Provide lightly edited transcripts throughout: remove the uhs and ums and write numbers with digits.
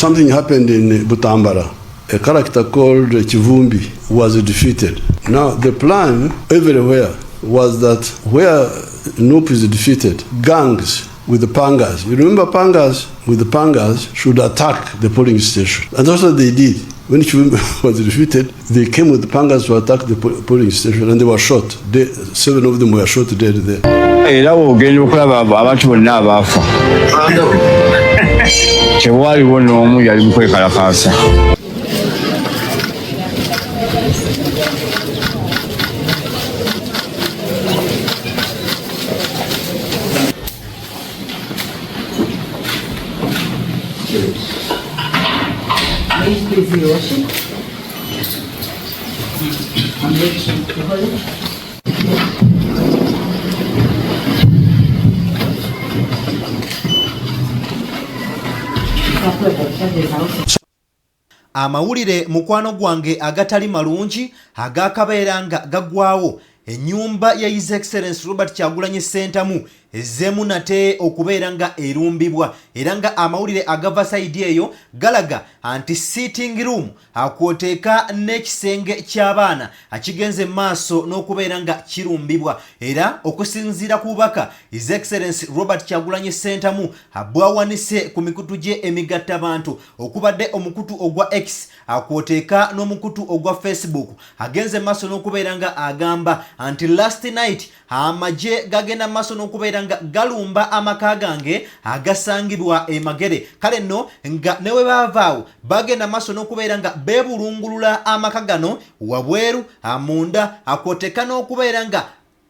something happened in Butambala. A character called Kivumbi was defeated. Now, the plan everywhere was that where NUP is defeated, gangs with the pangas. You remember pangas? With the pangas should attack the polling station. And that's what they did. When Kivumbi was defeated, they came with the pangas to attack the polling station and they were shot. 7 of them were shot dead there. Amawulire mukwano gwange agatali malungi agakabeeranga gagwawo Enyumba ya His Excellency Robert Kyagulanyi Ssentamu ezemu nate okubeera nga erumbibwa era nga amawulire agava saidi eyo galaga anti sitting room akwoteeka n'ekisenge ky'abaana akigenze maaso n'okubeera nga kirumbibwa era okusinziira ku bubaka His Excellency Robert Kyagulanyi Ssentamu abwawanise ku mikutu gye emigattabantu okubadde omukutu ogwa X akwoteeka n'omukutu ogwa Facebook agenze maaso n'okubeera nga agamba anti last night Amagye gagenda maaso n'okubeera nga galumba amaka gange agasangibwa Emagere kale nno nga newe baavaawo bagenda maaso n'okubeera nga beebulungulula amaka gano wabweru amunda akwoteeka n'okubeera nga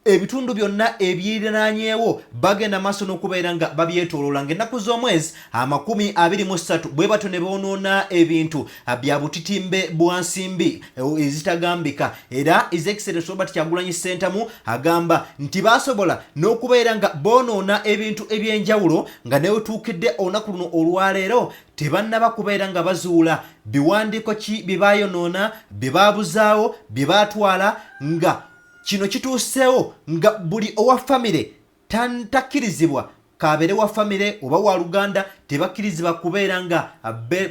ebitundu byonna ebyiriraanyeewo bagenda maaso n'okubeera nga babyetooloola ng'ennaku z'omwezi 23 bwe batyo ne boonoona ebintu bya butitimbe bwa nsimbi ezitagambika era His Excellency Robert Kyagulanyi Ssentamu agamba nti baasobola n'okubeera nga boonoona ebintu eby'enjawulo nga newetuukidde olunaku luno olwaleero tebannaba kubeera nga bazuula biwandiiko ki bye baayonoona bye baabuzaawo bye baatwala nga kino kituuseewo nga buli owa famire takkirizibwa kabeere wa famire oba wa Luganda tebakkirizibwa kubeera nga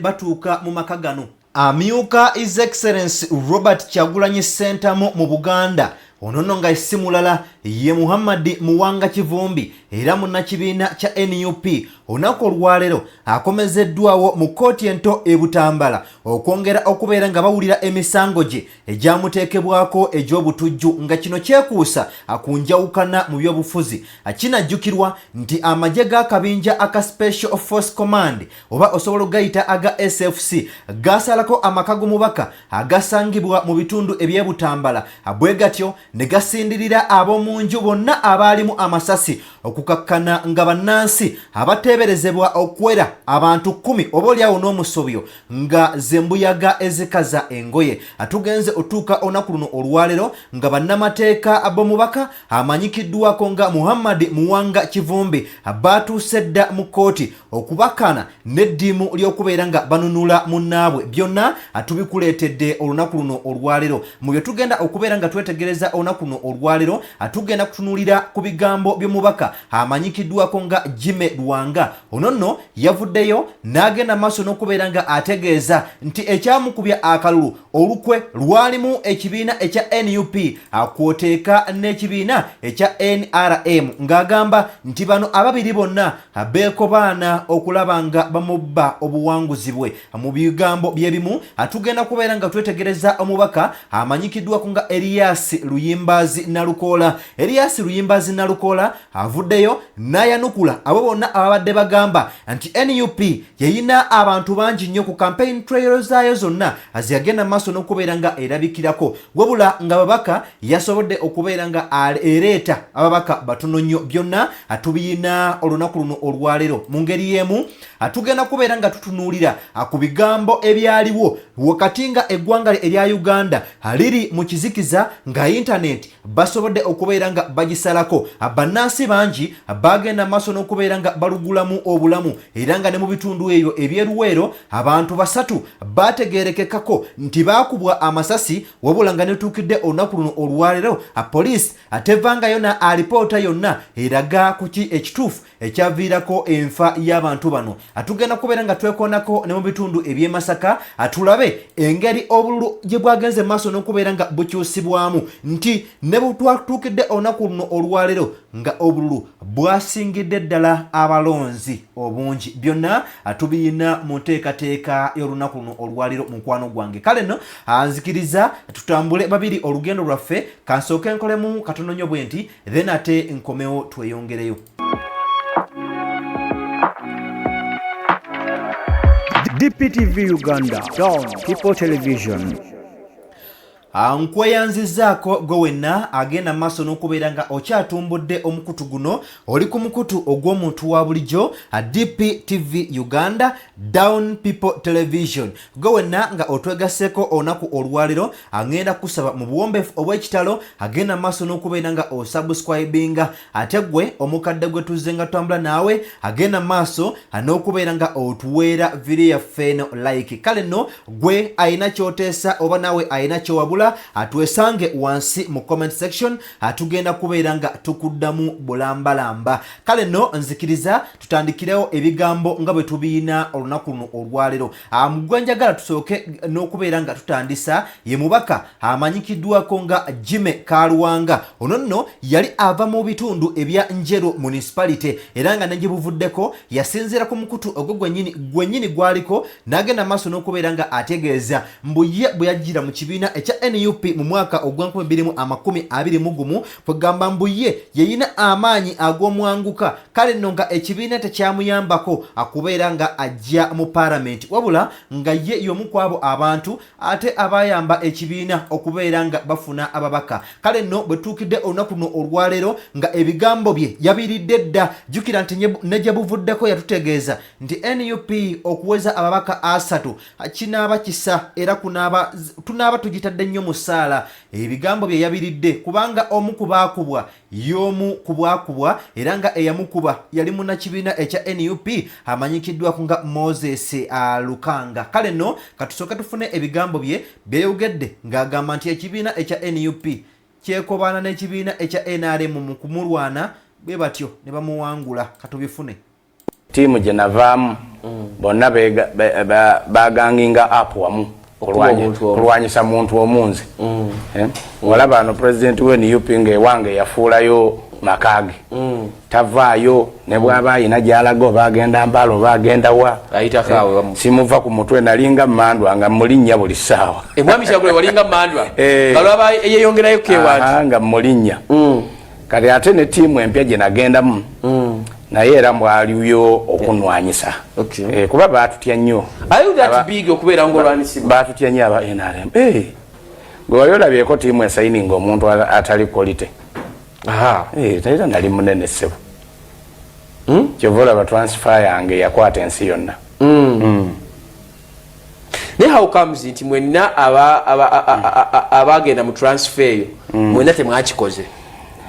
batuuka mu maka gano. Amyuka His Excellency Robert Kyagulanyi Ssentamu mu Buganda ono nga esi mulala ye Muhammad Muwanga Kivumbi era munnakibiina kya NUP olunaku olwaleero akomezeddwawo mu kkooti ento e Butambala okwongera okubeera nga bawulira emisango gye egyamuteekebwako egy'obutujju nga kino kyekuusa akunjawukana mu by'obufuzi kinajjukirwa nti amagye g'akabinja aka Special Force Command oba osobola ogayita aga SFC gasalako amaka g'omubaka agasangibwa mu bitundu eby'e Butambala bwe gatyo ne gasindirira ab'omu nju bonna abaalimu amasasi okukakkana nga bannansi abateeberezebwa okuwera abantu 10 oba oliawo n'omusobyo nga zembuyaga ezikaza engoye atugenze otuuka olunaku luno olwaleero nga bannamateeka ab'omubaka amanyikiddwako nga Muhammad Muwanga Kivumbi baatuuse dda mu kkooti okubakana n'eddimu ly'okubeera nga banunula munnaabwe byonna atubikuleetedde olunaku luno olwaleero mu bye tugenda okubeera nga twetegereza olunaku luno olwaleero atugenda kutunulira ku bigambo by'omubaka amanyikiddwako nga Jime Lwanga ono nno yavuddeyo n'agenda maaso n'okubeera nga ategeeza nti ekyamukubya akalulu olukwe lwalimu ekibiina ekya NUP akwoteeka n'ekibiina ekya NRM ng'agamba nti bano ababiri bonna beekobaana okulaba nga bamubba obuwanguzi bwe mu bigambo byebimu atugenda kubeera nga twetegereza omubaka amanyikiddwako nga Elias Luyimbazi Nalukoola. Elias Luyimbazi Nalukoola avuddeyo n'ayanukula abo bonna ababadde bagamba nti NUP yeyina abantu bangi nnyo ku campaign trail zaayo zonna aziyagenda maaso n'okubeera nga erabikirako wabula nga babaka yasobodde okubeera nga ereeta ababaka batono nnyo byonna atubiyina olunaku luno olwaleero mu ngeri y'emu atugenda kubeera nga tutunuulira ku bigambo ebyaliwo wakati nga eggwanga erya Uganda liri mu kizikiza nga internet basobodde okubeera nga bagisalako bannansi bangi bagenda maaso n'okubeera nga balugulamu obulamu era nga ne mu bitundu ebyo ebyeruweero abantu basatu bategeerekekako nti baakubwa amasasi wabula nga netuukidde olunaku luno olwaleero poliisi atevangayo na alipoota yonna eraga ku ki ekituufu ekyaviirako enfa y'abantu bano. Atugenda kubeera nga twekoonako ne mu bitundu eby'e Masaka atulabe engeri obululu gye bwagenze maaso n'okubeera nga bukyusibwamu nti ne butwatuukidde olunaku luno olwaleero nga obululu bwasingidde ddala abalonzi obungi. Byonna tubiyina mu nteekateeka y'olunaku luno olwaleero mu mukwano gwange. Kale nno anzikiriza tutambule babiri olugendo lwaffe kansooke nkolemu katono nnyo bwe nti then ate nkomewo tweyongereyo. DPTV Uganda, Down People Television. Nkweyanzizaako gwenna agenda maaso n'okubeera nga okyatumbudde omukutu guno oli ku mukutu ogw'omuntu wa bulijjo DPTV Uganda Down People Television. Gwenna nga otwegaseeko olunaku olwaleero agenda kusaba mu buwombeefu obw'ekitalo agenda maaso n'okubeera nga osubscribinga ate gwe omukadde gwe tuzze nga twambula naawe agenda maaso n'okubeera nga otuweera video yaffe eno like. Kale nno gwe ayina kyoteesa oba naawe ayina kyowabula atwesange wansi mu comment section atugenda kubeera nga tukuddamu bulambalamba. Kale nno nzikiriza tutandikirewo ebigambo nga bwe tubiina olunaku luno olwaleero. Mugwe njagala tusooke n'okubeera nga tutandisa ye mubaka amanyikiddwako nga Jimmy Kaluwanga. Ono nno yali ava mu bitundu ebya Njeru municipality era nga negibuvuddeko yasinziira ku mukutu ogwo gwennyini gwaliko n'agenda maaso n'okubeera nga ategeeza mbu ye bwe yajjira mu kibiina ekya NUP mu mwaka ogwa2021 kwegamba mbu ye yeyina amaanyi ag'omwanguka. Kale nno nga ekibiina tekyamuyambako akubeera nga ajja mu parliament wabula nga ye y'omu ku abo abantu ate abayamba ekibiina okubeera nga bafuna ababaka. Kale nno bwe tuukidde olunaku luno olwaleero nga ebigambo bye yabiridde dda. Jjukira nti ne gye buvuddeko yatutegeeza nti NUP okuweza ababaka 3 kinaaba kisa era tunaaba tugitadde nnyo mu ssaala. Ebigambo bye yabiridde kubanga omu ku baakubwa y'omu ku bwakubwa era nga eyamukuba yali munnakibiina ekya NUP amanyikiddwako nga Moses Lukanga. Kale nno katusooke tufune ebigambo bye byeyogedde ng'agamba nti ekibiina ekya NUP kyekobaana n'ekibiina ekya NRM mu kumulwana bwe batyo ne bamuwangula. Katubifune. Tiimu gye navaamu bonna baganginga apu wamu kulwanyisa muntu omunzi. Olaba ano president we NUP ng'ewange yafuulayo makage tavaayo ne bw'aba ayina gy'alaga oba agenda Mbalo oba agenda wa simuva ku mutwe nalinga Mandwa nga mulinnya buli ssaawa. Mwami Kyagule walinga Mandwa balaba eyeyongerayo kewaati nga mulinnya. Kati ate ne tiimu empya gye nagendamu naye era mbwaliyo okunwanyisa. Kuba baatutya nnyo. Are you that big okubeera ng'olwanyisibwa? Baatutya nnyo aba NRM. Gwe wali olabyeko tiimu esayininga omuntu atali quality. Tayita nali munene ssebo. Kyova olaba transfer yange yakwata ensi yonna. Naye how comes nti mwenna abagenda mu transfer eyo mwenna temwakikoze?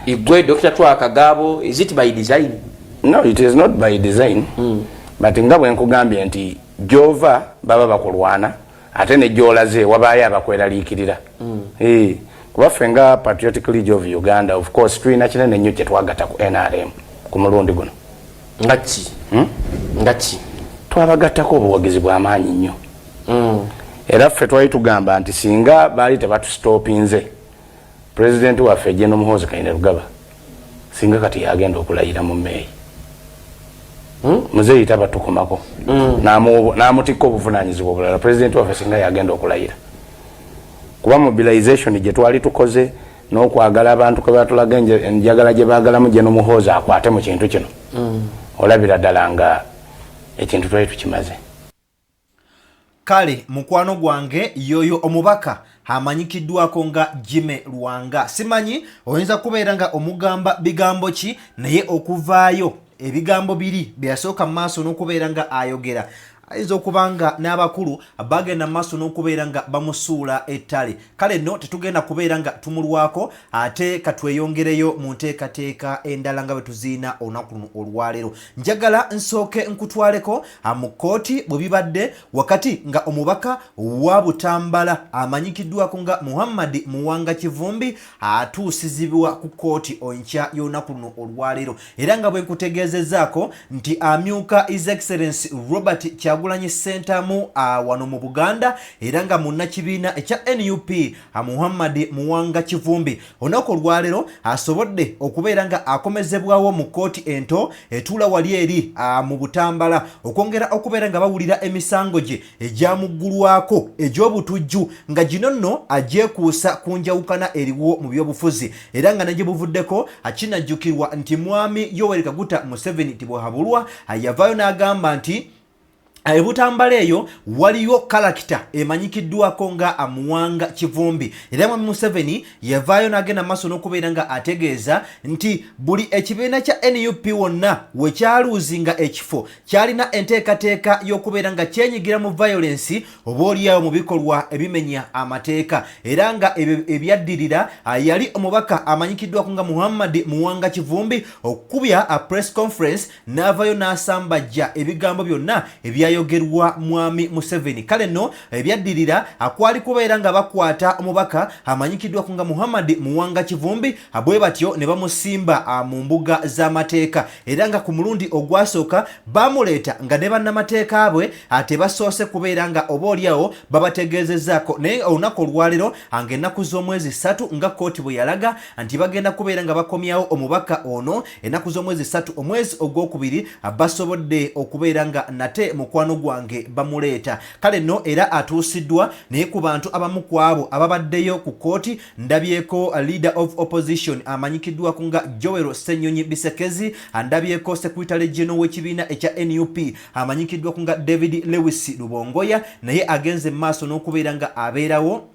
Igwe Dr. Twakagabo, is it by design? No, it is not by design. But nga bwe nkugambye nti gyova baba bakulwana ate ne gyolaze wabaayo abakweraliikirira. Kuba ffe nga Patriotic League of Uganda, of course tulina kinene nnyo kye twagatta ku NRM ku mulundi guno. Ngaki twabagattako obuwagizi bw'amaanyi nnyo. Era ffe twali tugamba nti singa baali tebatustopinze President waffe General Muhoozi Kainerugaba singa kati yagenda okulayira mu Meeyi. Muzeeyi tabatukomako n'amutikka obuvunaanyizibwa obulala President waffe singa yagenda okulayira. Kuba mobilization gye twali tukoze n'okwagala abantu kwe batulaga enjagala gye baagalamu General Muhoozi akwate mu kintu kino. Olabira ddala nga ekintu twali tukimaze. Kale mukwano gwange yoyo omubaka amanyikiddwako nga Jimmy Lwanga. Simanyi oyinza kubeera nga omugamba bigambo ki naye okuvaayo ebigambo biri byasooka maaso n'okubeera nga ayogera ayinza okubanga n'abakulu bagenda maaso n'okubeera nga bamusuula ettale. Kale nno tetugenda kubeera nga tumulwako ate katweyongereyo mu nteekateeka endala nga bwe tuziina olunaku luno olwaleero. Njagala nsooke nkutwaleko mu kkooti bwe bibadde wakati nga omubaka wa Butambala amanyikiddwako nga Muhammad Muwanga Kivumbi atuusizibwa ku kkooti enkya y'olunaku luno olwaleero. Era nga bwe nkutegeezezzaako nti amyuka His Excellency Robert Kyagulanyi Ssentamu wano mu Buganda era nga munnakibiina ekya NUP Muhammad Muwanga Kivumbi olunaku olwaleero asobodde okubeera nga akomezebwawo mu kkooti ento etuula wali eri mu Butambala okwongera okubeera nga bawulira emisango gye egyamuggulwako egy'obutujju nga gino nno agyekuusa ku njawukana eriwo mu by'obufuzi era nga negye buvuddeko akinajjukirwa nti mwami Yoweri Kaguta Museveni tibwahabulwa yavaayo n'agamba nti Butambala eyo waliyo kalakita emanyikiddwako nga Muwanga Kivumbi era mwami Museveni yavaayo n'agenda maaso n'okubeera nga ategeeza nti buli ekibiina kya NUP wonna we kyaluuzinga ekifo kyalina enteekateeka y'okubeera nga kyenyigira mu violence oba oliawo mu bikolwa ebimenya amateeka era nga ebyaddirira yali omubaka amanyikiddwako nga Muhammad Muwanga Kivumbi okubya press conference n'avaayo n'asambajja ebigambo byonna ebyayogerwa mwami Museveni. Kale nno ebyaddirira akwali kubeera nga bakwata omubaka amanyikiddwako nga Muhammad Muwanga Kivumbi bwe batyo ne bamusimba mu mbuga z'amateeka era nga ku mulundi ogwasooka bamuleeta nga ne bannamateeka bwe ate basoose kubeera nga oba oliawo babategeezezzaako naye olunaku olwaleero ng'ennaku z'omwezi 3 nga kkooti bwe yalaga nti bagenda kubeera nga bakomyawo omubaka ono ennaku z'omwezi 3 omwezi ogwokubiri basobodde okubeera nga nate mukwano gwange bamuleeta. Kale nno era atuusiddwa naye ku bantu abamu ku abo ababaddeyo ku kkooti ndabyeko leader of opposition amanyikiddwako nga Joel Ssenyonyi Bisekezi, ndabyeko secretary general w'ekibiina ekya NUP amanyikiddwako nga David Lewis Rubongoya naye agenze maaso n'okubeera nga abeerawo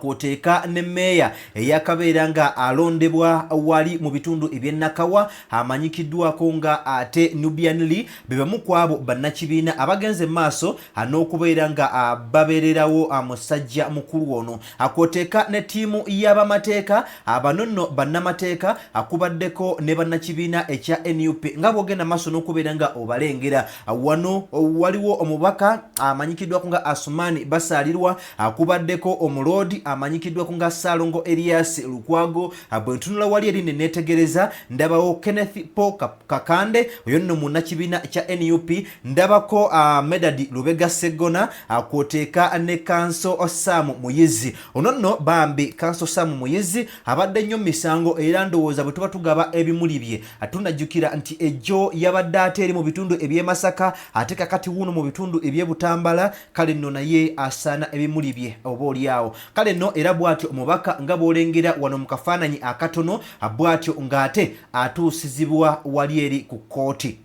kwoteeka ne meeya eyakabeera nga alondebwa wali mu bitundu eby'Ennakawa amanyikiddwako nga ate Nubianli be bamu ku abo bannakibiina abagenze maaso n'okubeera nga babeererawo musajja mukulu ono. Akwoteeka ne ttiimu y'abamateeka bano nno bannamateeka akubaddeko ne bannakibiina ekya NUP nga bw'ogenda maaso n'okubeera nga obalengera. Wano waliwo omubaka amanyikiddwako nga Asumani Basaalirwa akubaddeko omulo amanyikiddwako nga Salongo Elias Lukwago bwe ntunula wali eri ne neetegereza ndabawo Kenneth Paul Kakande oyo nno munnakibiina kya NUP ndabako Medadi Lubega Segona akwoteeka ne Kanso Sam Muyizi ono nno bambi Kanso Sam Muyizi abadde nnyo misango era ndowooza bwe tuba tugaba ebimuli bye tunajjukira nti ejjo yabadde ate eri mu bitundu eby'e Masaka ate kakati wuno mu bitundu eby'e Butambala. Kale nno naye asaana ebimuli bye oba oliawo. Kale nno era bw'atyo omubaka nga bw'olengera wano mu kafaananyi akatono bw'atyo ng'ate atuusizibwa wali eri ku kkooti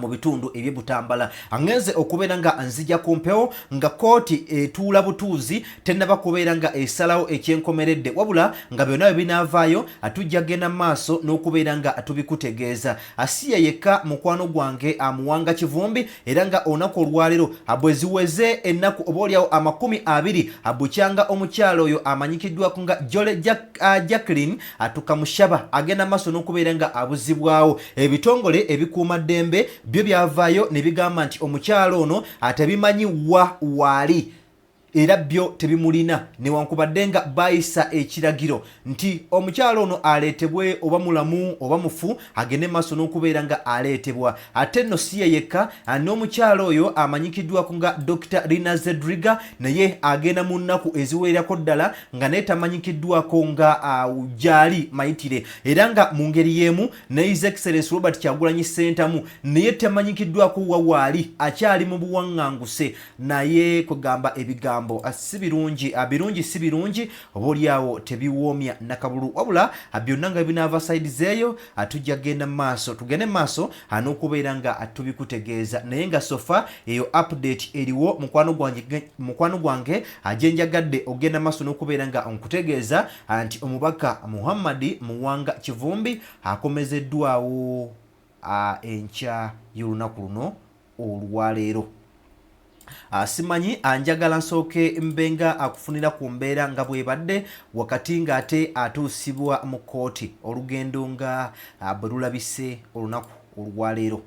mu bitundu eby'e Butambala. Angenze okubeera nga nzija ku mpewo nga kkooti etuula butuuzi tennaba kubeera nga esalawo ekyenkomeredde wabula nga byonna bwe binaavaayo tujja genda maaso n'okubeera nga tubikutegeeza. Asiya yekka mukwano gwange Muwanga Kivumbi era nga olunaku olwaleero bwe ziweze ennaku oba oliawo 20 bukyanga omukyalo oyo amanyikiddwako nga Jole Jacqueline tukamushaba agenda maaso n'okubeera nga abuzibwawo. Ebitongole ebikuuma ddembe byo byavaayo ne bigamba nti omukyalo ono atebimanyi waali era byo tebimulina newankubadde nga bayisa ekiragiro nti omukyalo ono aleetebwe oba mulamu oba mufu agende maaso n'okubeera nga aleetebwa. Ate nno si ye yekka n'omukyalo oyo amanyikiddwako nga Dr. Rina Zedriga naye agenda mu nnaku eziwererako ddala nga naye tamanyikiddwako nga gyali mayitire era nga mu ngeri y'emu ne His Excellency Robert Kyagulanyi Ssentamu naye tamanyikiddwako wawaali akyali mu buwaŋŋanguse naye kugamba ebigambo si birungi birungi si birungi oba oliawo tebiwoomya nakabulu wabula byonna nga binaava sides eyo tujja genda maaso tugende maaso n'okubeera nga tubikutegeeza naye nga sofa eyo update eriwo mukwano gwange gyenjagadde ogenda maaso n'okubeera nga nkutegeeza nti omubaka Muhammad Muwanga Kivumbi akomezeddwawo enkya y'olunaku luno olwaleero. Simanyi anjagala nsooke mbenga akufunira ku mbeera nga bwebadde wakati ng'ate atuusibwa mu kkooti olugendo nga bwe lulabise olunaku olwaleero.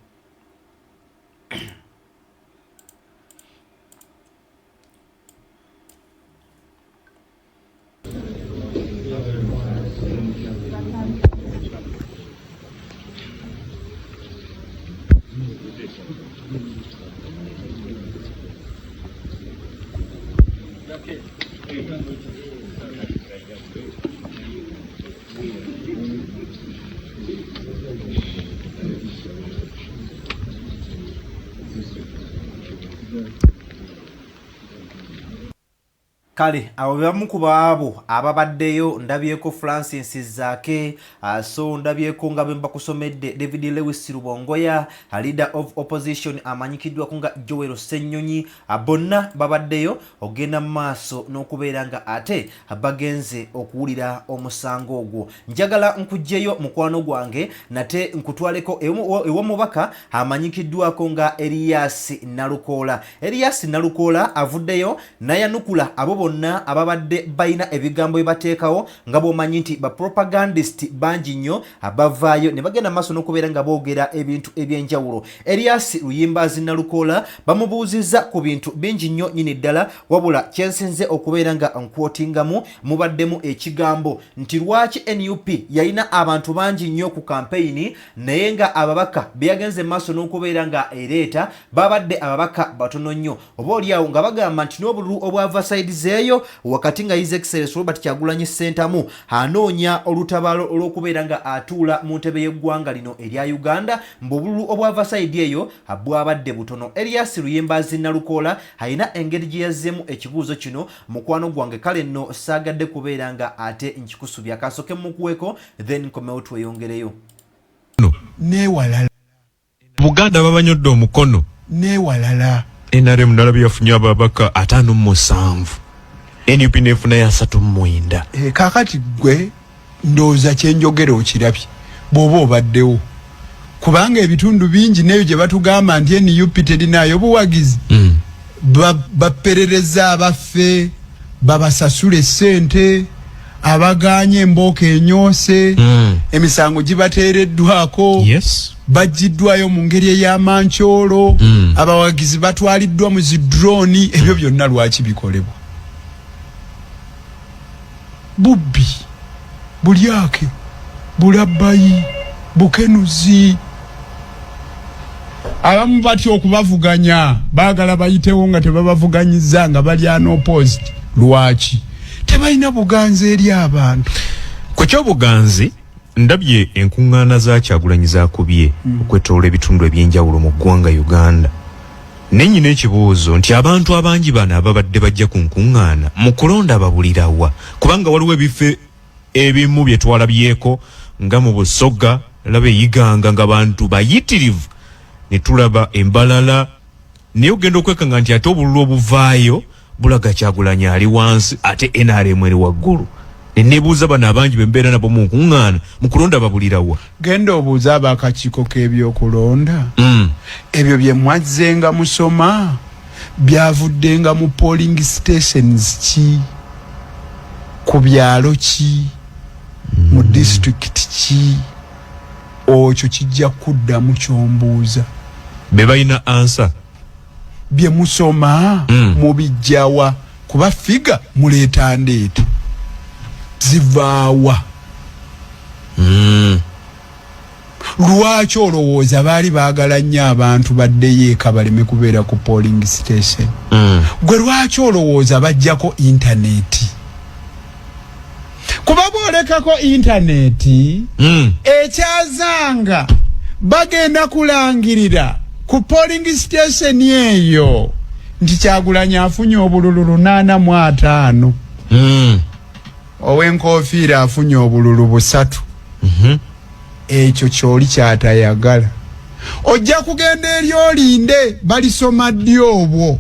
Kale abo bamu ku baabo ababaddeyo ndabyeko Francis Zaake so ndabyeko nga bemba kusomedde David Lewis Rubongoya leader of opposition amanyikiddwa kunga Joel Ssenyonyi bonna babaddeyo ogenda maaso n'okubeera nga ate bagenze okuwulira omusango ogwo. Njagala nkujjeyo mukwano gwange nate nkutwaleko ew'omubaka amanyikiddwako nga Elias Nalukoola. Elias Nalukoola avuddeyo nayanukula abo bonna ababadde bayina ebigambo ebateekawo nga bw'omanyi nti ba propagandist bangi nnyo abavaayo ne bagenda maaso n'okubeera nga boogera ebintu eby'enjawulo. Elias Luyimbazi Nalukoola bamubuuzizza ku bintu bingi nnyo nnyini ddala wabula kyensinze okubeera nga nkwotingamu mubaddemu ekigambo nti lwaki NUP yalina abantu bangi nnyo ku kampeyini naye nga ababaka byagenze maaso n'okubeera nga ereeta babadde ababaka batono nnyo oba oliawo nga bagamba nti n'obululu obwava side eyo wakati nga His Excellency Robert Kyagulanyi Ssentamu anoonya olutabaalo olw'okubeera nga atuula mu ntebe y'eggwanga lino erya Uganda mb'obululu obwava sayidi eyo bwabadde butono. Elias Luyimbazi Nalukoola alina engeri gye yazzeemu ekibuuzo kino mukwano gwange kale nno saagadde kubeera nga ate nkikusubya kasooke mukuweko then nkomewo tweyongereyo. Neewalala Buganda babanyodde omukono neewalala NRM nalabye yafunye ababaka 57 NUP nefuna ya 39. Kakati gwe ndooza kyenjogera okirabye bw'oba obaddewo kubanga ebitundu bingi neyo gye batugamba nti NUP terinayo buwagizi baperereza abaffe babasasule ssente abaganye embooka enyoose emisango gibateereddwako bajiddwayo mu ngeri ey'amancoolo abawagizi batwaliddwa mu zidroni ebyo byonna lwaki bikolebwa Bubbi Bulyake Bulabbayi Bukenuzi abamu batyo okubavuganya baagala bayitewo nga tebabavuganyiza nga bali unopposed lwaki tebalina buganzi eri abantu ku ky'obuganzi ndabye enkuŋŋaana za Kyagulanyi zaakubye okwetoloola ebitundu eby'enjawulo mu ggwanga Uganda nenyina ekibuuzo nti abantu abangi bano ababadde bajja ku nkuŋŋaana mu kulonda ababulirawa kubanga waliwo ebifo ebimu bye twalabyeko nga mu Busoga laba eyiganga nga bantu bayitirivu ne tulaba Embalala naye ogenda okwekanga nti ate obululu obuvaayo bulaga Kyagulanyi ali wansi ate NRM eri waggulu. Nebuuza bano abangi bembeera nabo mu nkuŋŋaana mu kulonda babulirawa. Genda obuuza ab'akakiiko k'ebyokulonda ebyo bye mwazzenga musoma byavuddenga mu polling stations ki ku byalo ki mu district ki okyo kijja kuddamu kyombuuza be balina ansa bye musoma mubijjawa kuba figa muleeta ndeeta zivaawa lwaki olowooza baali baagala nnyo abantu baddeyo eka baleme kubeera ku polling station gwe lwaki olowooza bajjako intaneti kuba boolekako intaneti ekyazanga bagenda kulangirira ku polling station eyo nti Kyagulanyi afunye obululu 85 ow'enkofiira afunye obululu 3 ekyo kyoli kyatayagala ojja kugenda eri olinde balisoma ddi obwo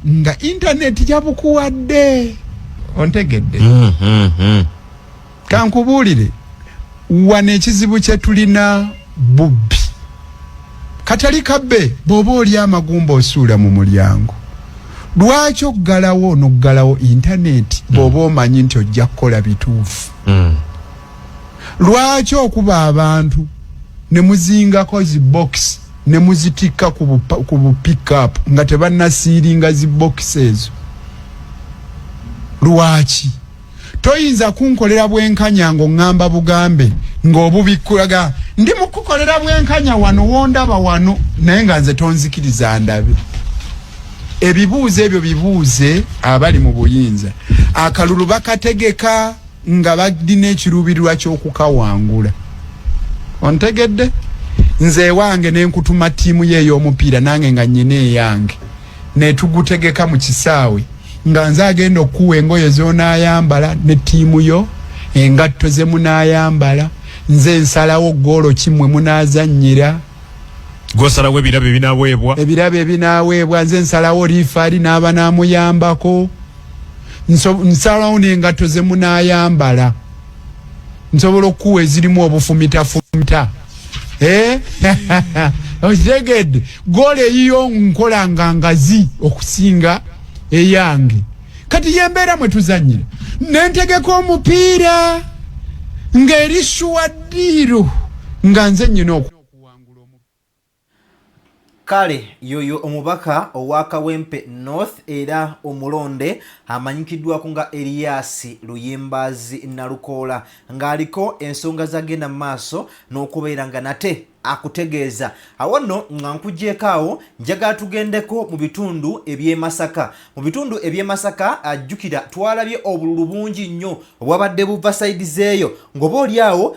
nga intaneti yabukuwadde ontegedde kankubuulire wano ekizibu kye tulina Bubbi katali kabbe bwoba oli amagumba osuula mu mulyango lwaki oggalawo n'oggalawo internet bw'oba omanyi nti ojja kukola bituufu lwaki okuba abantu ne muzingako zi box ne muzitikka ku bu pick up nga tebannasiiringa zi box ezo lwaki toyinza kunkolera bwenkanya ng'oŋŋamba bugambe ng'obubikkulaga ndi mu kukolera bwenkanya wano wondaba wano naye nga nze tonzikiriza ndabe ebibuuzo ebyo bibuuze abali mu buyinza akalulu bakategeka nga badina ekiruubirirwa ky'okukawangula ontegedde nze wange nenkutuma ttiimu ye ey'omupiira nange nga nnyina eyange netugutegeka mu kisaawe nga nze agenda okuwa engoye z'onaayambala ne ttiimu yo engatto ze munaayambala nze nsalawo ggoolo kimwe munaazannyira gosalawo ebirabe ebinaaweebwa nze nsalawo liifaali n'aba naamuyambako nsalawo n'engatto ze munaayambala nsobola okuwa ezirimu obufumitafumita okitegedde ggoolo eyiyo nkola nga ngazi okusinga eyange kati yembeera mwe tuzannyira nentegeka omupiira ng'eri suwaddiiro nga nze nnyina okuwangula kale yoyo omubaka owa Kawempe North era omulonde amanyikiddwako nga Elias Luyimbazi Nalukoola ng'aliko ensonga zagenda mu maaso n'okubeera nga nate akutegeeza awanno nga nkugjeeko awo njagala tugendeko mu bitundu eby'e Masaka. Mu bitundu eby'e Masaka ajjukira twalabye obululu bungi nnyo obwabadde buva sayidi zeeyo ng'oba oli awo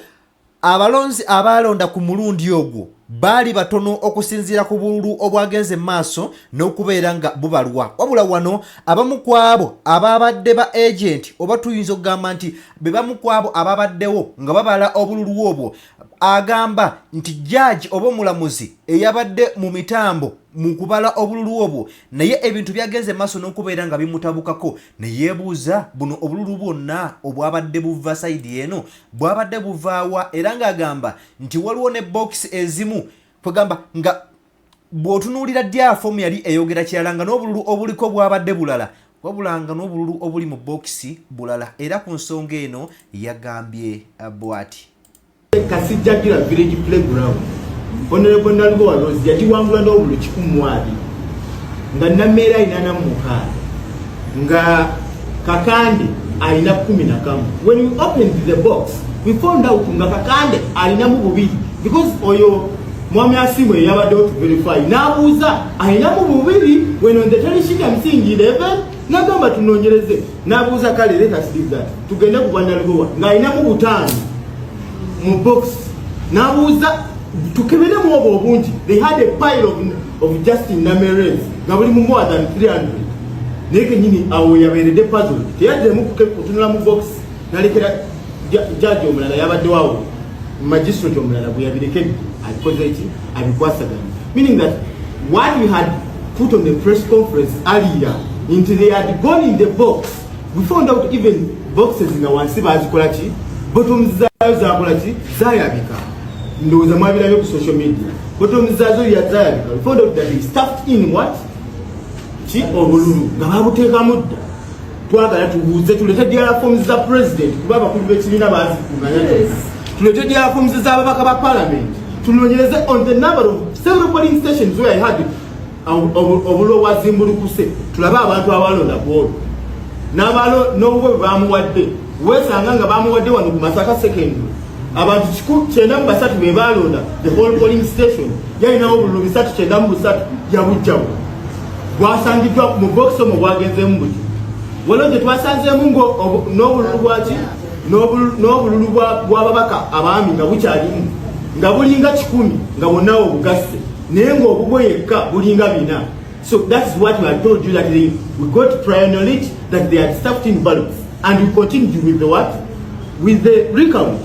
abalonzi abalonda ku mulundi ogwo baali batono okusinziira ku bululu obwagenze maaso n'okubeera nga bubalwa wabula wano abamu kwabo ababadde ba agent oba tuyinza okugamba nti be bamu kwabo ababaddewo nga babala obululu obwo agamba nti judge oba omulamuzi eyabadde mu mitambo mu kubala obululu obwo naye ebintu byagenze maaso n'okubeera nga bimutabukako ne yeebuuza buno obululu bwonna obwabadde buva sayidi eno bwabadde buvaawa era ng'agamba nti waliwo ne box ezimu kwegamba nga bw'otunuulira dyafomu yali eyogera kirala nga n'obululu obuliko bwabadde bulala wabulanga n'obululu obuli mu bokisi bulala era ku nsonga eno yagambye bw'ati Kasijjagira village playground Honorable Nalgo Rose yagiwangula n'obululu 12 nga Nameera alina mukaaga nga Kakande alina 11. When we opened the box we found out nga Kakande alina mu bubiri because oyo mwami asimwe yabadde to verify nabuuza alina mu bubiri when on the television I'm seeing 11 nagamba tunonyereze nabuuza kale let us leave that tugende ku Nalgo nga alina mu 5 mu box nabuuza tukebere mu obungi they had a pile of just in Namerens nga buli mu more than 300 neke nyini awo yaberede puzzle teyadde mu kutunula mu box nalekera judge omulala yabadde wawo magistrate omulala bwe yabirekedde alikoze eki abikwasaganya meaning that what we had put on the press conference earlier into they had gone in the box we found out even boxes nga wansi bazikola ki bottoms zayo zakola ki zayabika ndowooza mwabirabyo ku social media bottoms zazo yazayabika we found out that they stuffed in what ki obululu nga babuteekamu dda twagala tubuuze tulete diara forms za president kuba abakulu b'ekibiina bazikumanya tulete diara forms z'ababaka ba parliament tunonyereze on the number of several polling stations where I had obululu wazimbulukuse tulabe abantu abalonda bwolo n'abalo n'obwe bamuwadde wesanga nga bamuwadde wano ku Masaka secondary abantu 9 be balonda the whole polling station yalina obululu 393 yabujjawo bwasangiddwa mu box omu bwagenzeemu buti waliwo gye twasanzeemu n'obululu bwaki n'obululu bw'ababaka abaami nga bukyalimu nga bulinga 10 nga bonna obugasse naye ng'obugwe yekka bulinga 4. So that's what we had told you that we got prior knowledge that they had stuffed in ballots and we continued with the what? With the recount.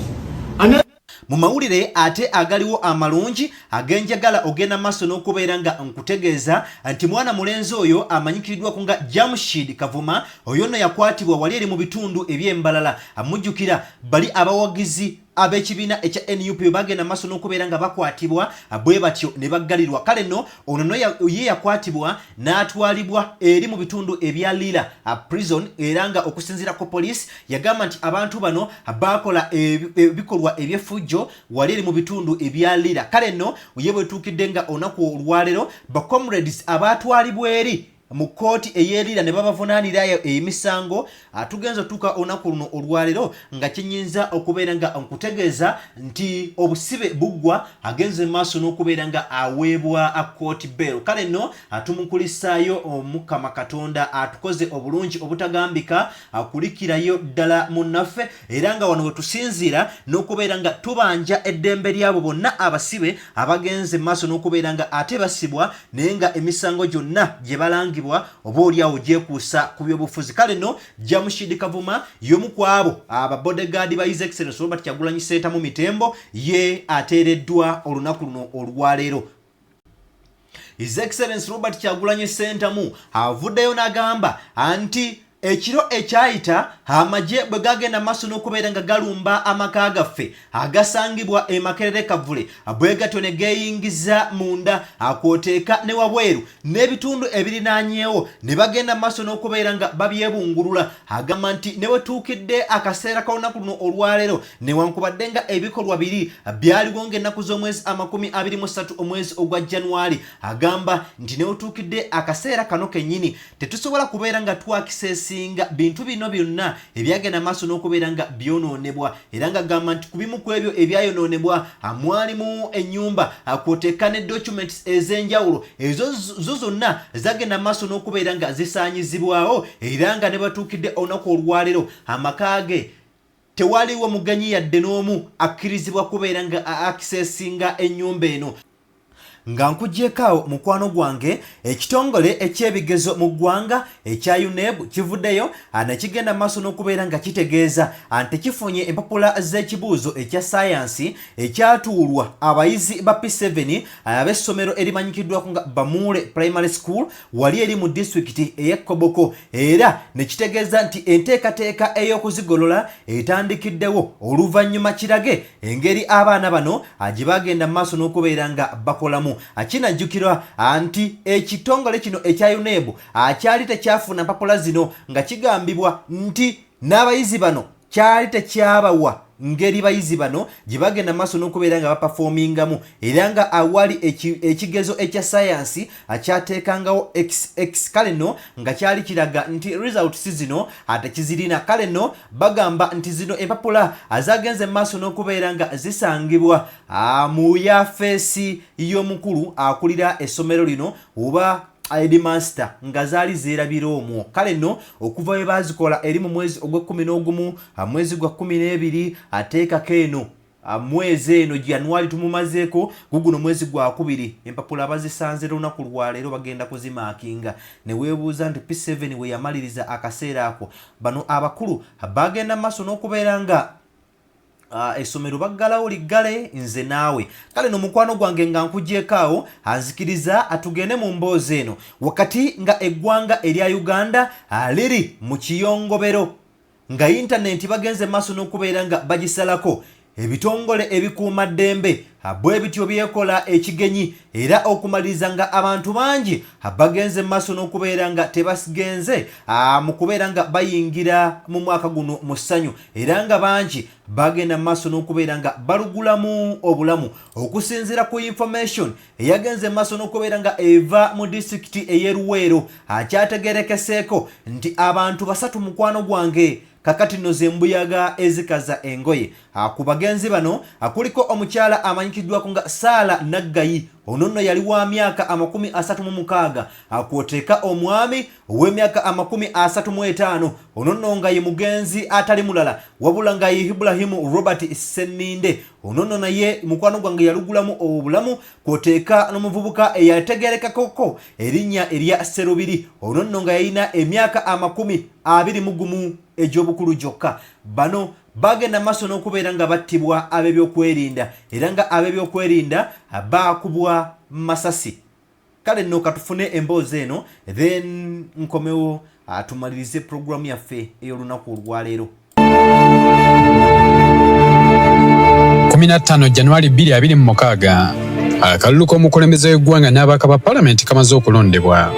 Mu mawulire ate agaliwo amalungi agenjagala ogenda maaso n'okubeera nga nkutegeeza nti mwana mulenzi oyo amanyikiddwa ku nga Jamshid Kavuma oyo nno yakwatibwa wali eri mu bitundu eby'embalala amujjukira bali abawagizi ab'ekibiina ekya NUP bagenda maaso n'okubeera nga bakwatibwa bwe batyo ne baggalirwa. Kale nno ono ye yakwatibwa n'atwalibwa eri mu bitundu ebya Lira prison era nga okusinziira ku police yagamba nti abantu bano bakola ebikolwa ebyefujjo wali eri mu bitundu ebya Lira. Kale nno ye bwetuukidde nga onaku olwaleero ba comrades abatwalibwa eri mu kooti eyerira ne babavunaanirayo emisango atugenza tuka onaku luno olwaleero nga kinyinza okubeera nga nkutegeeza nti obusibe buggwa agenze maaso n'okubeera nga aweebwa kooti bail. Kale nno atumukulisaayo Mukama Katonda atukoze obulungi obutagambika akulikirayo ddala munnaffe era nga wano wetusinziira n'okubeera nga tubanja eddembe lyabo bonna abasibe abagenze maaso n'okubeera nga ate basibwa naye nga emisango gyonna gye balangi oba oliawo gyekuusa ku byobufuzi. Kale nno Jamshid Kavuma y'omu ku abo ababodegaadi ba His Excellency Robert Kyagulanyi Ssentamu Mitembo ye ateereddwa olunaku luno olwaleero. His Excellency Robert Kyagulanyi Ssentamu avuddeyo n'agamba anti ekiro ekyayita Amagye bwe gagenda maaso n'okubeera nga galumba amaka gaffe agasangibwa Makerere Kavule bwe gatyo ne geeyingiza munda akwoteeka ne wabweru n'ebitundu ebirinaanyeewo ne bagenda maaso n'okubeera nga babyebungulula. Agamba nti ne wetuukidde akaseera k'olunaku luno olwaleero newankubadde nga ebikolwa biri byaliwo ng'ennaku z'omwezi 23 omwezi ogwa January. Agamba nti ne wetuukidde akaseera kano kennyini tetusobola kubeera nga twakiseesinga bintu bino byonna ebyagenda maaso n'okubeera nga byonoonebwa era nga gamba nti ku bimu ku ebyo ebyayonoonebwa mwalimu ennyumba kwoteeka ne documents ez'enjawulo ezo zonna zagenda maaso n'okubeera nga zisaanyizibwawo era nga ne batuukidde olunaku olwaleero amaka ge tewaliwo muganyi yadde n'omu akkirizibwa kubeera nga akisesinga ennyumba eno. Nga nkuggyeko mukwano gwange ekitongole ekyebigezo mu ggwanga ekya UNEB kivuddeyo ne kigenda maaso n'okubeera nga kitegeeza nti kifunye empapula z'ekibuuzo ekya sayansi ekyatuulwa abayizi ba P7 ab'essomero erimanyikiddwako nga Bamule Primary School wali eri mu disitulikiti ey'e Koboko era ne kitegeeza nti enteekateeka ey'okuzigolola etandikiddewo oluvannyuma kirage engeri abaana bano gye bagenda maaso n'okubeera nga bakolamu. Akinajjukirwa anti ekitongole kino ekya UNEB akyali tekyafuna mpapula zino nga kigambibwa nti n'abayizi bano kyali tekyabawa ngeri bayizi bano gye bagenda maaso n'okubeera nga baperformingamu era nga awali ekigezo ekya sayansi akyateekangawo XX. Kale nno nga kyali kiraga nti results zino ate kizirina. Kale nno bagamba nti zino empapula azagenze maaso n'okubeera nga zisangibwa mu yafeesi y'omukulu akulira essomero lino oba Headmaster nga zaali zeerabira omwo. Kale nno okuva we bazikola eri mu mwezi ogw'11 mwezi gwa 12 ateekako eno mwezi eno January tumumazeeko guguno mwezi gwa 2 empapula bazisanze lunaku lwaleero bagenda kuzimaakinga ne weebuuza nti P7 we yamaliriza akaseera ako bano abakulu bagenda maaso n'okubeera nga essomero baggalawo liggale nze naawe. Kale no mukwano gwange nga nkuggyeko anzikiriza atugende mu mboozi eno wakati nga eggwanga erya Uganda liri mu kiyongobero nga intaneti bagenze maaso n'okubeera nga bagisalako ebitongole ebikuuma ddembe bwe bityo byekola ekigenyi era okumaliriza nga abantu bangi bagenze maaso n'okubeera nga tebasigenze mu kubeera nga bayingira mu mwaka guno mu ssanyu era nga bangi bagenda maaso n'okubeera nga balugulamu obulamu okusinziira ku information eyagenze maaso n'okubeera nga eva mu disitulikiti ey'e Luweero akyategerekeseeko nti abantu 3 mukwano gwange kakati no zembuyaga ezikaza engoye ku bagenzi bano kuliko omukyala amanyikiddwako nga Saala Naggayi ono nno yali wa myaka 36 akwoteeka omwami ow'emyaka 35 ono nno nga ye mugenzi atali mulala wabula nga ye Ibrahimu Robert Senninde ono nno naye mukwano gwange yalugulamu obulamu kwoteeka n'omuvubuka eyategerekakoko erinnya erya Serubiri ono nno nga yalina emyaka 21 egy'obukulu gyokka. Bano bagenda maaso n'okubeera nga battibwa ab'ebyokwerinda era nga ab'ebyokwerinda baakubwa masasi. Kale nno katufune emboozi eno then nkomewo tumalirize programu yaffe ey'olunaku olwaleero. 15 Januari 2026 akalulu k'omukulembeze w'eggwanga n'abaka ba palamenti kamaze okulondebwa.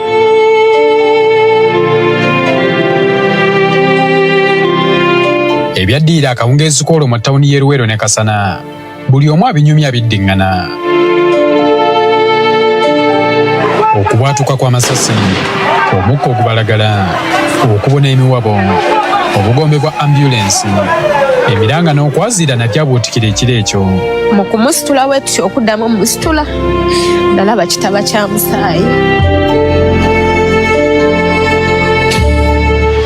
Ebyaddiira akawungeezi k'olwo mu ttawuni y'e Luweero ne Kasana buli omu abinyumya abiddiŋŋana. Okubwatuka kw'amasasi, omukka ogubalagala, okubona emiwabo, obugombe bwa ambulensi, Emiranga n'okwazira najjabuutikira ekiro ekyo. Mu kumusitula wetutyo okuddamu musitula ndalaba kitaba kya musaayi.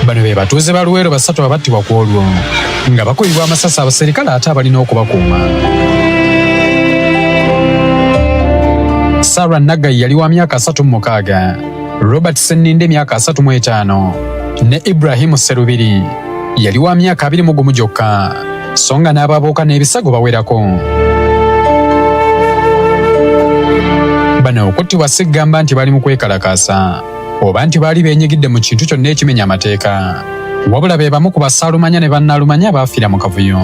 Bano be batuuze ba Luweero basatu abattibwa ku olwo nga bakubibwa amasasi abaserikale ate abalina okubakuuma. Sarah Naggayi yali wa myaka 36, Robert Senninde myaka 35 ne Ibrahim Serubiri yali wa myaka 21 gyokka, so nga n'ababuuka n'ebisago bawerako. Bano okuttibwa si kugamba nti bali mu kwekalakaasa oba nti baali beenyigidde mu kintu kyonna ekimenya amateeka, wabula be bamu ku basaalumanya ne bannaalumanya abaafiira mu kavuyo.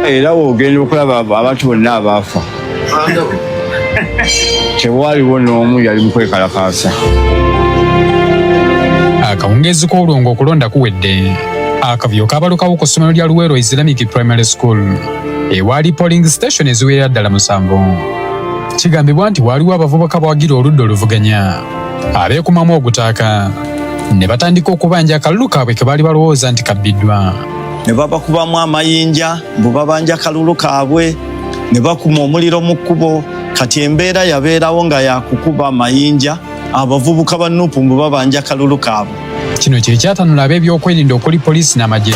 Era w'ogenda okulaba abantu bonna abaafa tewaliwo n'omu yali mu kwekalakaasa. Akawungeezi k'olwongo okulonda kuwedde, akavuyo kaabalukawo ku ssomero lya Luweero Islamic Primary School ewaali polling station eziwerera ddala 7. Kigambibwa nti waaliwo abavubuka bawagira oludda oluvuganya abeekumamu ogutaaka ne batandika okubanja akalulu kaabwe ke baali balowooza nti kabbiddwa. Ne babakubamu amayinja bwe babanja akalulu kaabwe, ne bakuma omuliro mu kkubo. Kati embeera yabeerawo nga yakukuba amayinja abavubuka ba NUP bwe babanja akalulu kaabwe. Kino kye kyatanula ab'ebyokwerinda okuli poliisi n'amagye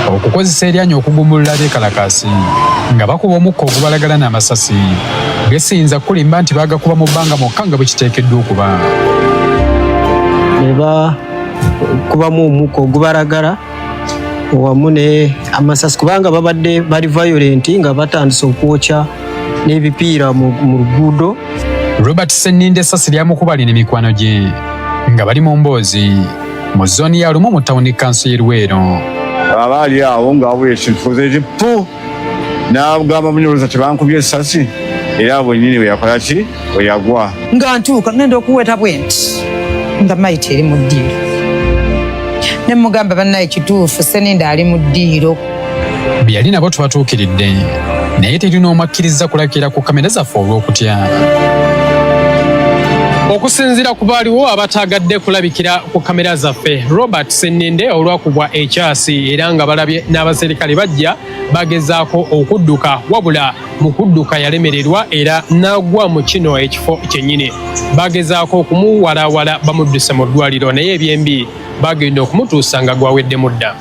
okukozesa eryanyi okugumbulula abeekalakaasi nga bakuba omukka ogubalagala n'amasasi gesiyinza kulimba nti baagakuba mu bbanga mwokka nga bwe kiteekeddwa okuba. Ne bakubamu omukka ogubalagala wamu ne amasasi kubanga babadde bali violent nga batandise okwokya n'ebipiira mu luguudo. Robert Senninde essasi lyamukuba lina mikwano gye nga bali mu mboozi mu zooni ya Lumo mu ttawuni kanso y'e Luweero. Abaali awo ng'abula ekintu pu n'agamba munyoloza tebankubye essasi era bwennyini bwe yakola ki bwe yagwa. Nga ntuuka ngenda okuweta bwenti nga mayiti eri mu ddiiro ne mugamba bannaye kituufu Senninde ali mu ddiiro. Bye yali nabo tubatuukiridde naye terina omwakkiriza kulakira ku kamera zaffe olw'okutya. Okusinziira ku baaliwo abataagadde kulabikira ku kamera zaffe, Robert Senninde olwakubwa ekyasi era nga balabye n'abaserikale bajja bagezaako okudduka, wabula mu kudduka yalemererwa era n'agwa mu kino ekifo kyennyini. Bagezaako okumuwalawala bamudduse mu ddwaliro naye ebyembi bagenda okumutuusa nga gwawedde mudda.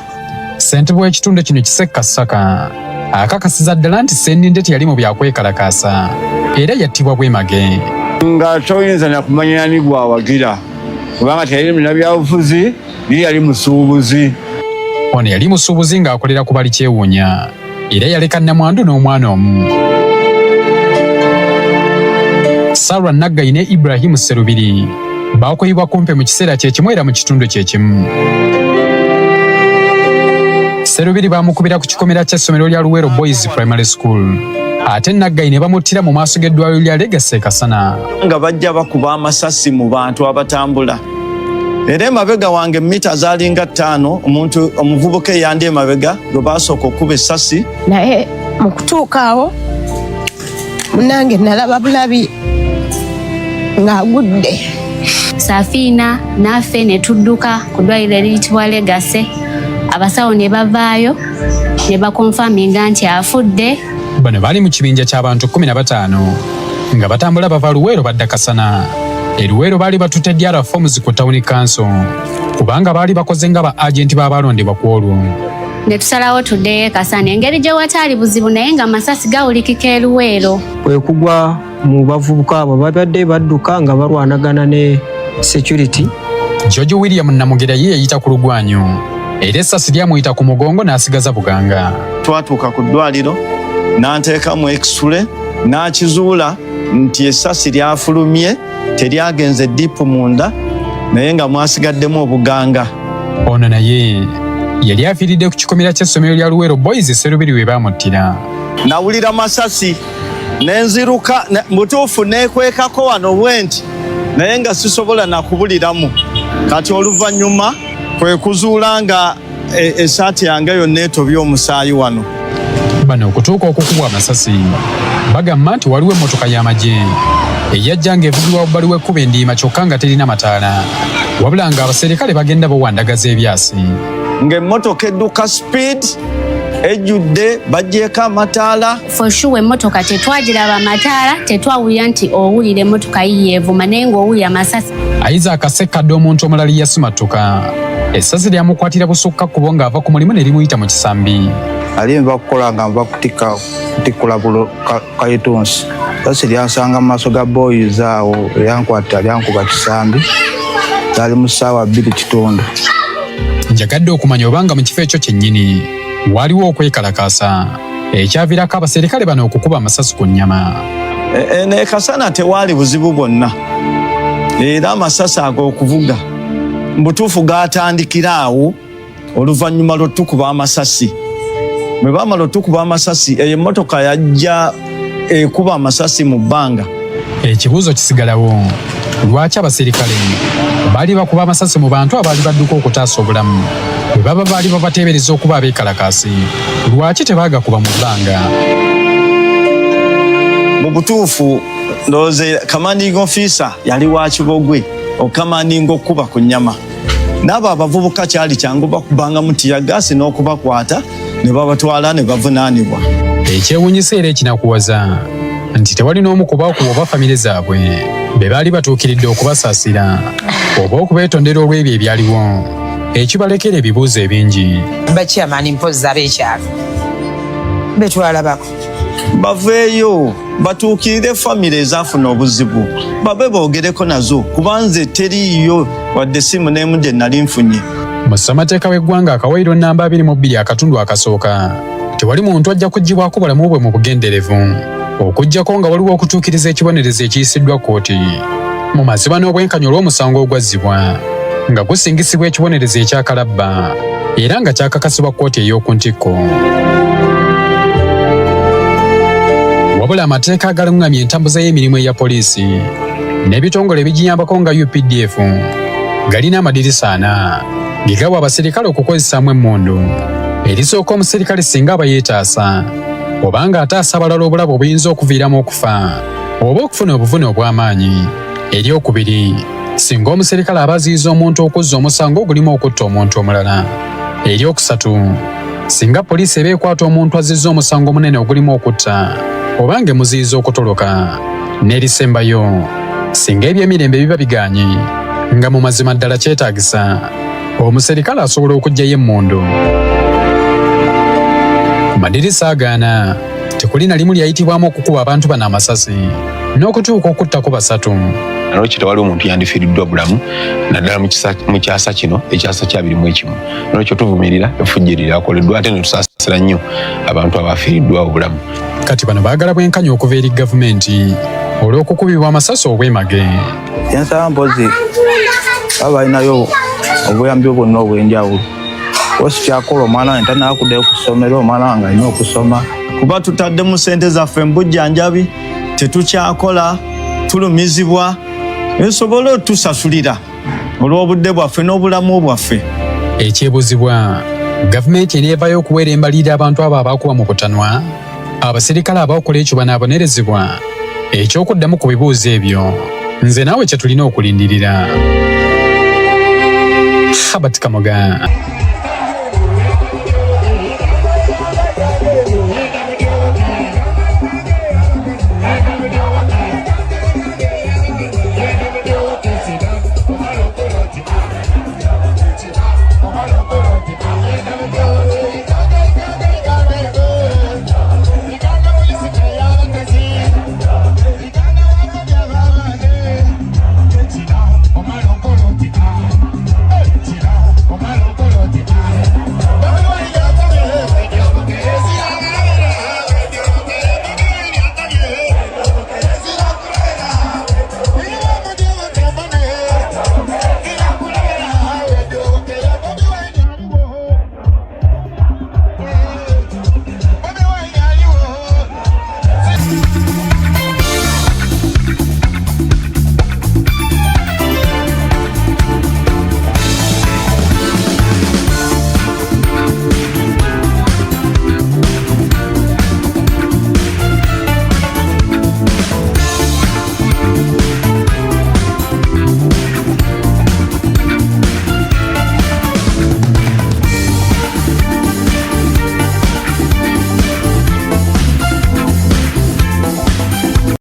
Ssentebe w'ekitundu kino Kisekka Ssaka akakasiza ddala nti Senninde teyali mu byakwekalakaasa era yattibwa bwemage. Nga toyinza nakumanya ani gwawagira kubanga teyali munnabyabufuzi naye yali musuubuzi. Ono yali musuubuzi ng'akolera ku bali kyewuunya era yaleka nnamwandu n'omwana omu. Sarah Naggayi ne Ibrahim Serubiri baakuyibwa kumpe mu kiseera kyekimu era mu kitundu kyekimu. Serubiri baamukubira ku kikomera ky'essomero lya Luweero Boys Primary School ate Naggayi ne bamuttira mu maaso g'eddwaliro lya Legacy Kasana nga bajja bakuba amasasi mu bantu abatambula. Era emabega wange mita zaalinga 5 omuntu omuvubuka eyandi emabega gwe baasooka okuba essasi. Naye mu kutuuka awo munange nalaba bulabi ng'agudde. Safiina naffe ne tudduka ku ddwaliro eriyitibwa Legacy, abasawo ne bavaayo ne bakonfaminga nti afudde. Bano baali mu kibinja ky'abantu 15 nga batambula bava Luweero badda Kasana. E Luweero baali batutte DRA forms ku ttawuni kanso kubanga baali bakoze nga ba agenti b'abalondebwa ku olwo. Ne tusalawo tuddeyo Kasana engeri gye wataali buzibu naye nga amasasi gawulikika e Luweero. Kwe kugwa mu bavubuka abo babadde badduka nga balwanagana ne security. George William Namugera ye yayita ku lugwanyo era essasi lyamuyita ku mugongo n'asigaza buganga. Twatuuka ku ddwaliro n'anteekamu X-ray n'akizuula nti essasi lyafulumye teryagenze ddiipu munda naye nga mwasigaddemu obuganga. Ono naye yali afiiridde ku kikomera ky'essomero lya Luweero Boys Serubiri we baamuttira. nawulira masasi nenziruka mutuufu nekwekako wano bwenti naye nga sisobola nakubuliramu kati oluvannyuma kwe kuzuula nga esaati yange yonna etobye omusaayi wano. Bano okutuuka okukubwa amasasi bagamba nti waliwo emmotoka y'Amagye eyajja ng'evugibwa bubbali w'ekkubo endiima kyokka nga terina mataala wabula nga abaserikale bagenda bawandagaza ebyasi. Ng'emmotoka edduka speed ejjudde baggyeko amataala. For sure emmotoka tetwagiraba amataala tetwawulira nti owulira emmotoka yiyeevuma naye ng'owulira amasasi. Isaac Sekadde omuntu omulala yasimatuka essasi lyamukwatira busukka kubo ng'ava ku mulimu ne limuyita mu kisambi. Ali nva kukola nga nva kutikkula kayitunsi essasi lyansanga mu maaso ga boys awo lyankwata lyankuba kisambi zaali mu ssaawa 2:00. Njagadde okumanya obanga mu kifo ekyo kyennyini waliwo okwekalakaasa ekyaviirako abaserikale bano okukuba amasasi ku nnyama. Ne Kasana tewaali buzibu bwonna era amasasi ag'okuvuga mbutuufu gaatandikira awo oluvannyuma lw'otukuba amasasi. Bwe baamala otukuba amasasi eyo emmotoka yajja ekuba amasasi mu bbanga. Ekibuuzo kisigalawo lwaki abaserikale baali bakuba amasasi mu bantu abaali badduka okutaasa obulamu bwe baba baali babateebereza okuba abeekalakaasi lwaki tebaagakuba mu bbanga? Mu butuufu ndowooza commanding officer yali wa Kibogwe okamandinga okuba ku nnyama n'abo abavubuka kyali kyangu bakubanga mu tiyagaasi n'okubakwata ne babatwala ne bavunaanibwa. Ekyewuunyisa era ekinakuwaza nti tewali n'omu ku baakuba oba famire zaabwe be baali batuukiridde okubasaasira oba okubeetondera olw'ebyo ebyaliwo ekibalekera ebibuuzo ebingi. Bakyamaani mpozi ab'ekyalo betwalabako baveeyo batuukirire famire ezaafuna obuzibu babe boogereko nazo kubanze teriiyo wadde essimu n'emu gye nali nfunye. Mu ssemateeka w'eggwanga akawairo namba 22 akatundu akasooka tewali muntu ajja kuggyibwako bulamu bwe mu bugenderevu okuggyako nga waliwo okutuukiriza ekibonerezo ekiyisiddwa kkooti mu mazima n'obwenkanya olw'omusango ogwazzibwa nga gusingisibwa ekibonerezo ekyakalabba era nga kyakakasibwa kkooti ey'oku ntikko. Wabula amateeka agalungamya entambuza y'emirimu eya poliisi n'ebitongole ebigiyambako nga UPDF galina amadirisa 4 gegawa abaserikale okukozesaamu emmundu erisooka omuserikale singa aba yeetaasa obanga ataasa abalala obulabe obuyinza okuviiramu okufa oba okufuna obuvune obw'amaanyi. Eryokubiri singa omuserikale aba aziyiza omuntu okuzza omusango ogulimu okutta omuntu omulala. Eryokusatu singa poliisi eba ekwata omuntu azizza omusango omunene ogulimu okutta obanga emuziyiza okutoloka. N'erisembayo singa ebyemirembe biba biganye nga mu mazima ddala kyetaagisa omuserikale asobola okuggyayo emmundu. Madirisa agaana tekuli na limu lyayitibwamu okukuba abantu bano amasasi n'okutuuka okuttako 3. Nolwekyo tewali omuntu yandifiiriddwa bulamu naddala mu kyasa kino ekyasa kya 21. Nolwekyo tuvumirira efujjirira akoleddwa ate ne tusaasira nnyo abantu abafiiriddwa obulamu. Kati bano baagala bwenkanya okuva eri gavumenti olw'okukubibwa amasasi obwemage. Ensala mpozi baba balinayo obuyambi bwonna obw'enjawulo. Osi kyakola omwana wange tanakuddeyo ku ssomero omwana wange alina okusoma. Kuba tutadde mu ssente zaffe mu bujjanjabi tetukyakola tulumizibwa esobole otusasulira olw'obudde bwaffe n'obulamu bwaffe. Ekyebuzibwa gavumenti eneevayo okuweera embalirira abantu abo abaakuba mu kutanwa abaserikale abaakola ekyo banaabonerezebwa. Ekyokuddamu ku bibuuzo ebyo nze naawe kye tulina okulindirira. Habat Kamoga.